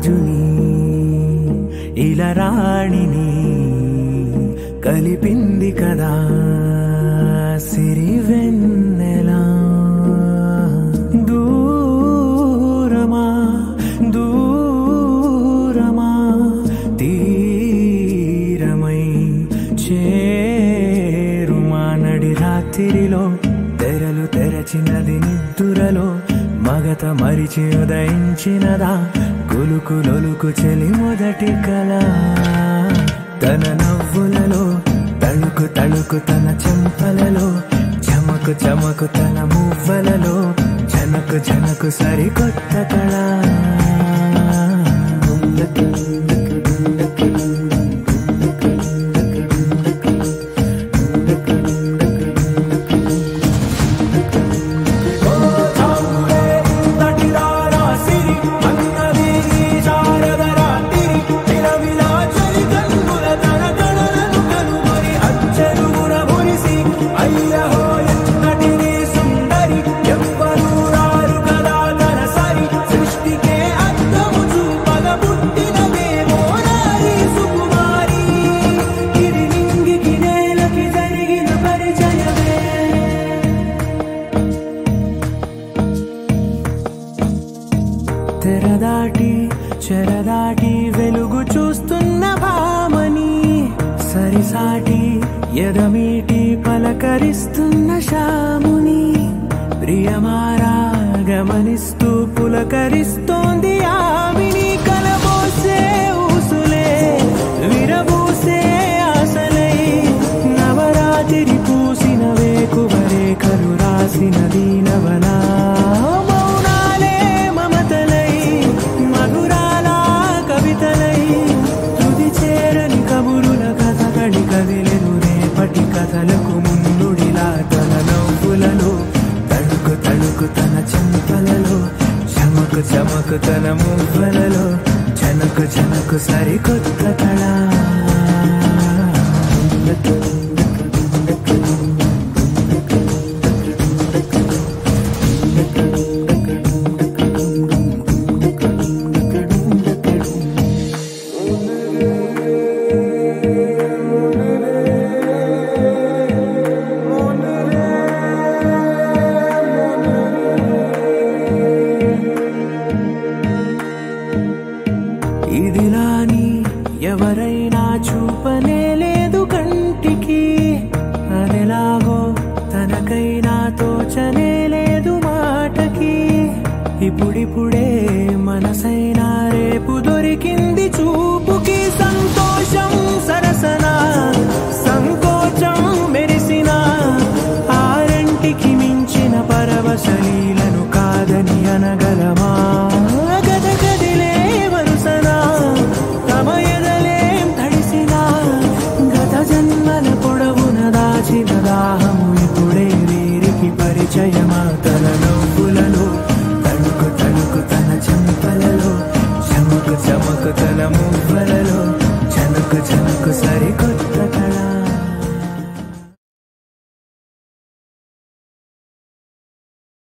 రాజుని ఇలా రాణిని కలిపింది కదా సిరివెన్నెలా. దూరమా దూరమా తీరమై చేరుమా నడి రాత్రిలో తెరలు తెరచినది నిద్దురలో మగత మరిచి ఉదయించినదా కులుకులొలుకు చెలి మొదటి కళ. తన నవ్వులలో తళుకు తళుకు తన చెంపలలో చమకు చమకు తన మువ్వలలో జనకు జనకు సరికొత్త కళ. తెరదాటి చెరదాటి వెలుగు చూస్తున్న భామని సరిసాటి ఎదమీటి పలకరిస్తున్న శాముని ప్రియమారా గమనిస్తూ పులకరిస్తోంది ఆవిని. కలబోసే ఊసులే విరబూసే ఆశలై నవరాత్రి పూసిన వేకువరే కరు రాసిన దీనవలా. కథలకు ముందుడిలా తన నవ్వులలో తళుకు తళుకు తన చెంపలలో చమకు చమకు తన మువ్వలలో జనకు జనకు సరికొత్త కళ. ఇదిలాని ఎవరైనా చూపనే లేదు కంటికి అదెలాగో తనకైనా తోచనే లేదు మాటకి. ఇప్పుడిప్పుడే మనసైనా రేపు దొరికింది చూపుకి. సంతోషం సరసన సంకోచం మెరిసిన ఆరంటికి మించిన పరవశలీలను కాదని అనగలమా. దాహము ఇప్పుడే వీరికి పరిచయమా. తన నవ్వులలో తణుకు తణుకు తన చెంపలలో చమకు చమకు తన మువ్వలలో జనకు జనకు సరికొత్త